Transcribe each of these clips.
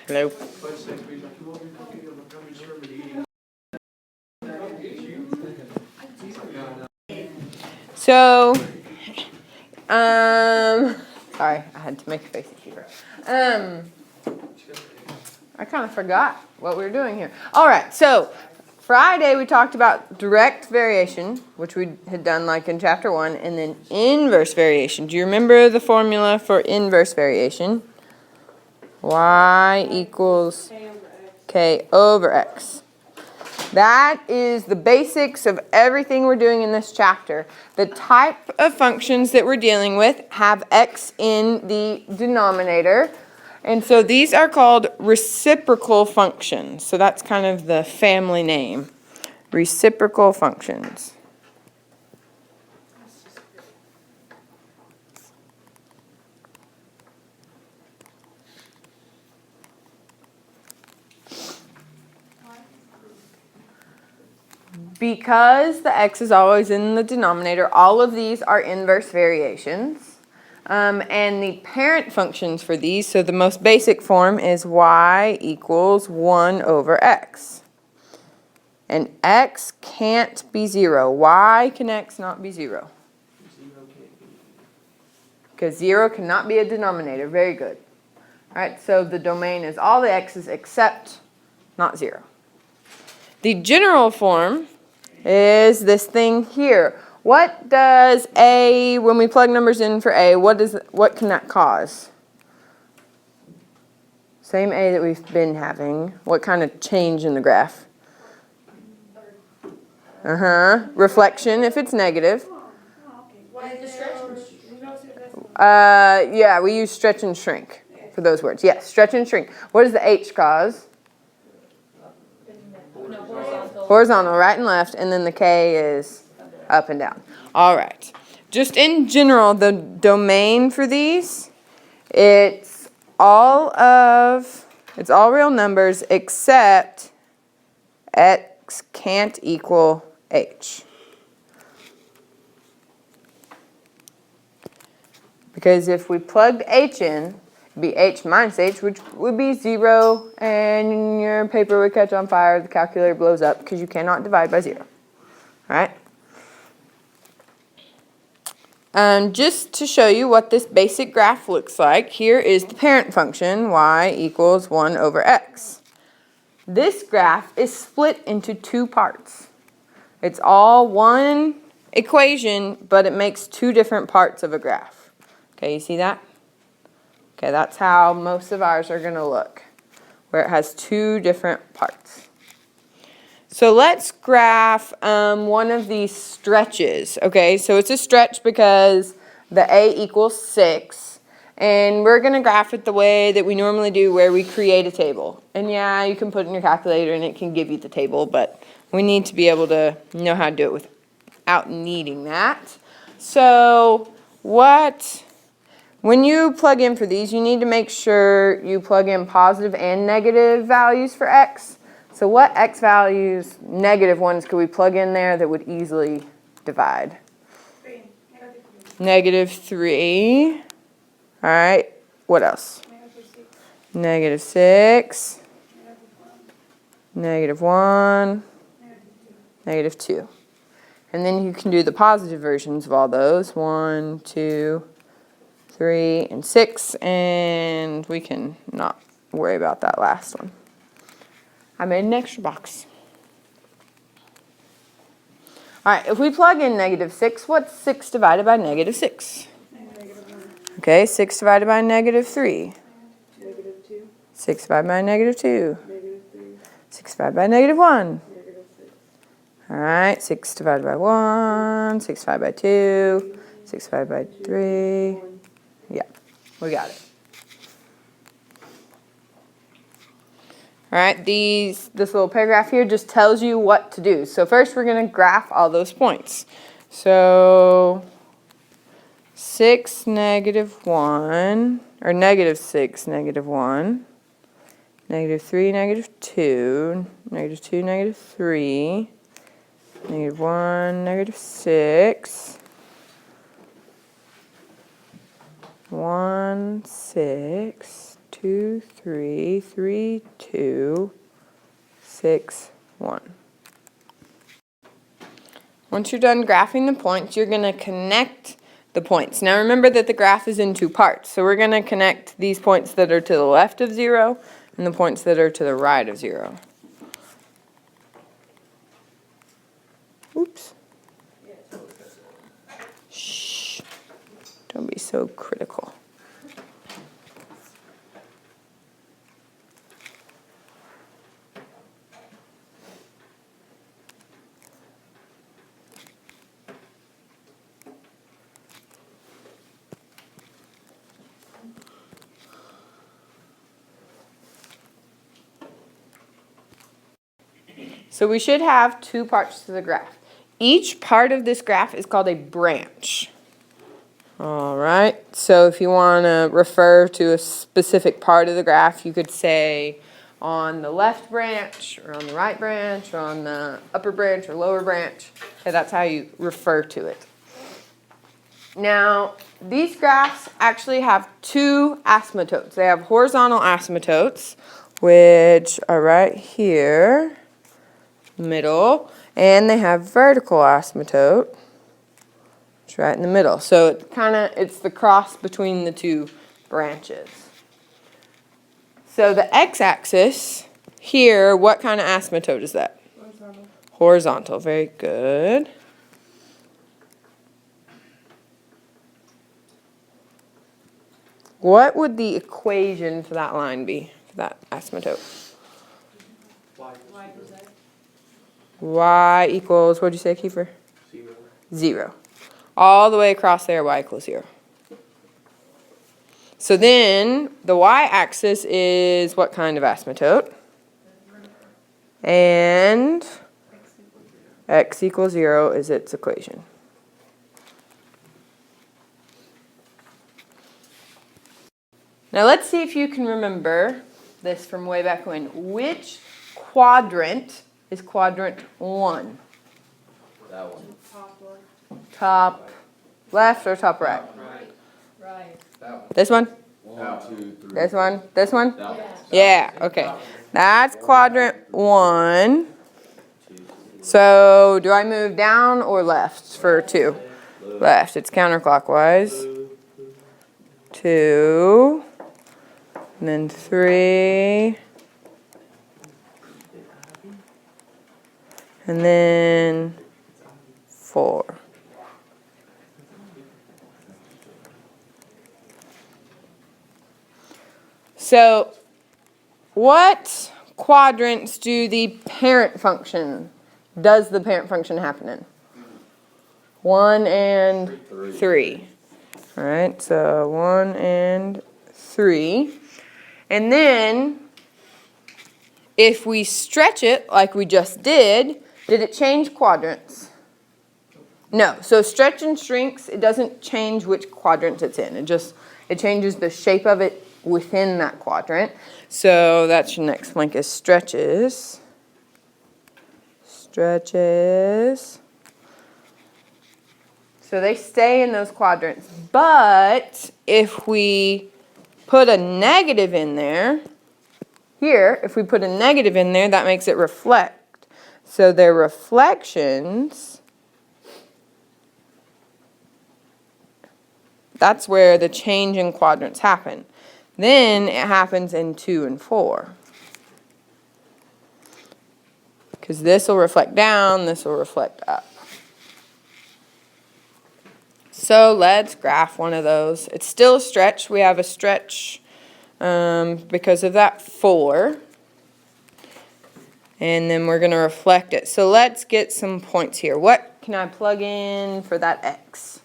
Hello. So, sorry, I had to make a face at you. I kind of forgot what we were doing here. All right, so Friday we talked about direct variation, which we had done like in chapter 1, and then inverse variation. Do you remember the formula for inverse variation? Y equals K over X. That is the basics of everything we're doing in this chapter. The type of functions that we're dealing with have X in the denominator. And so these are called reciprocal functions. So that's kind of the family name. Reciprocal functions. Because the X is always in the denominator, all of these are inverse variations. And the parent functions for these, so the most basic form is y equals 1 over x. And x can't be 0. Why can x not be 0? Because 0 cannot be a denominator. Very good. All right, so the domain is all the x's except not 0. The general form is this thing here. What does A, when we plug numbers in for A, what can that cause? Same A that we've been having. What kind of change in the graph? Reflection if it's negative. Yeah, we use stretch and shrink for those words. Yes, stretch and shrink. What does the H cause? Horizontal, right and left, and then the K is up and down. All right. Just in general, the domain for these, it's all real numbers except x can't equal h. Because if we plugged h in, it'd be h minus h, which would be 0, and your paper would catch on fire, the calculator blows up, because you cannot divide by 0. All right? Just to show you what this basic graph looks like, here is the parent function, y equals 1 over x. This graph is split into 2 parts. It's all one equation, but it makes 2 different parts of a graph. Okay, you see that? Okay, that's how most of ours are going to look, where it has 2 different parts. So let's graph one of these stretches. Okay, so it's a stretch because the A equals 6. And we're going to graph it the way that we normally do, where we create a table. And yeah, you can put it in your calculator and it can give you the table, but we need to be able to know how to do it without needing that. So when you plug in for these, you need to make sure you plug in positive and negative values for x. So what x values, negative ones, could we plug in there that would easily divide? Negative 3. All right. What else? Negative 6. Negative 1. Negative 2. And then you can do the positive versions of all those. 1, 2, 3, and 6. And we can not worry about that last one. I made an extra box. All right, if we plug in negative 6, what's 6 divided by negative 6? Okay, 6 divided by negative 3. Negative 2. 6 divided by negative 2. Negative 3. 6 divided by negative 1. Negative 6. All right, 6 divided by 1. 6 divided by 2. 6 divided by 3. Yeah, we got it. All right, this little paragraph here just tells you what to do. So first we're going to graph all those points. So 6, negative 1, or negative 6, negative 1, negative 3, negative 2, negative 2, negative 3, negative 1, negative 6, 1, 6, 2, 2, 3, 3, 2, 6, 1. Once you're done graphing the points, you're going to connect the points. Now remember that the graph is in two parts. So we're going to connect these points that are to the left of 0 and the points that are to the right of 0. Oops. Shh. Don't be so critical. So we should have two parts to the graph. Each part of this graph is called a branch. All right, so if you want to refer to a specific part of the graph, you could say on the left branch, or on the right branch, or on the upper branch or lower branch. Okay, that's how you refer to it. Now, these graphs actually have two asymptotes. They have horizontal asymptotes, which are right here, middle, and they have vertical asymptote, which is right in the middle. So it's the cross between the two branches. So the x-axis here, what kind of asymptote is that? Horizontal. Horizontal, very good. What would the equation for that line be, for that asymptote? Y equals, what did you say, Kiefer? 0. 0. All the way across there, y equals 0. So then the y-axis is what kind of asymptote? And x equals 0 is its equation. Now let's see if you can remember this from way back when. Which quadrant is quadrant 1? That one. Top left or top right? Right. That one. This one? 1, 2, 3. This one? This one? That one. Yeah, okay. That's quadrant 1. So do I move down or left for 2? Left. It's counterclockwise. 2. And then 3. And then 4. So what quadrants do the parent function, does the parent function happen in? 1 and 3. All right, so 1 and 3. And then if we stretch it like we just did it change quadrants? No. So stretch and shrinks, it doesn't change which quadrant it's in. It changes the shape of it within that quadrant. So that's your next blank is stretches. Stretches. So they stay in those quadrants. But if we put a negative in there, here, if we put a negative in there, that makes it reflect. So their reflections, that's where the change in quadrants happen. Then it happens in 2 and 4. Because this will reflect down, this will reflect up. So let's graph one of those. It's still a stretch. We have a stretch because of that 4. And then we're going to reflect it. So let's get some points here. What can I plug in for that x?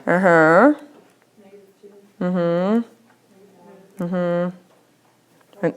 Uh-huh. Mm-hmm. Mm-hmm. And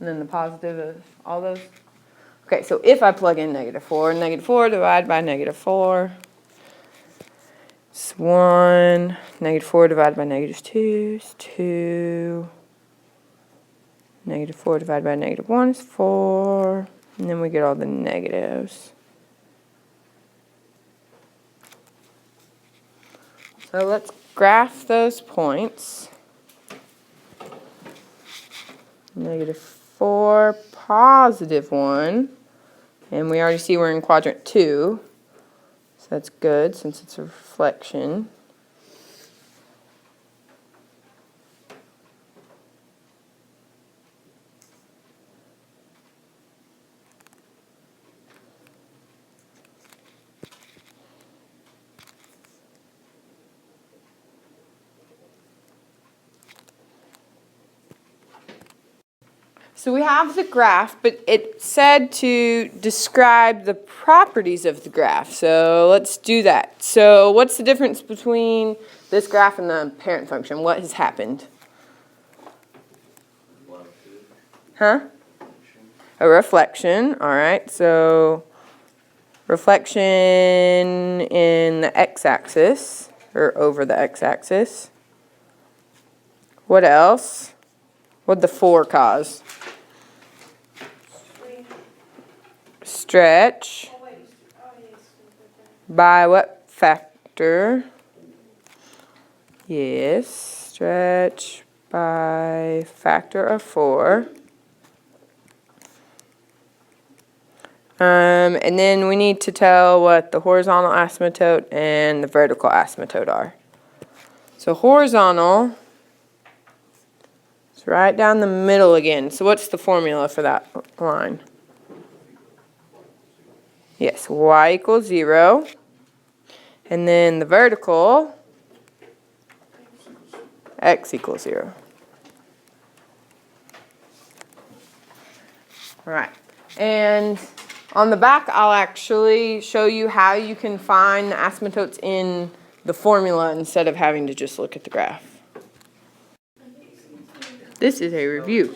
then the positive of all those. Okay, so if I plug in -4 divided by -4. It's 1. -4 divided by -2 is 2. -4 divided by -1 is 4. And then we get all the negatives. So So let's graph those points. -4, +1. And we already see we're in quadrant 2. So that's good since it's a reflection. So we have the graph, but it said to describe the properties of the graph. So let's do that. So what's the difference between this graph and the parent function? What has happened? Huh? A reflection. All right. So reflection in the x-axis, or over the x-axis. What else? What'd the 4 cause? Stretch. By what factor? Yes, stretch by factor of 4. And then we need to tell what the horizontal asymptote and the vertical asymptote are. So horizontal, it's right down the middle again. So what's the formula for that line? Yes, y equals 0. And then the vertical, x equals 0. All right. And on the back, I'll actually show you how you can find the asymptotes in the formula instead of having to just look at the graph. This is a review.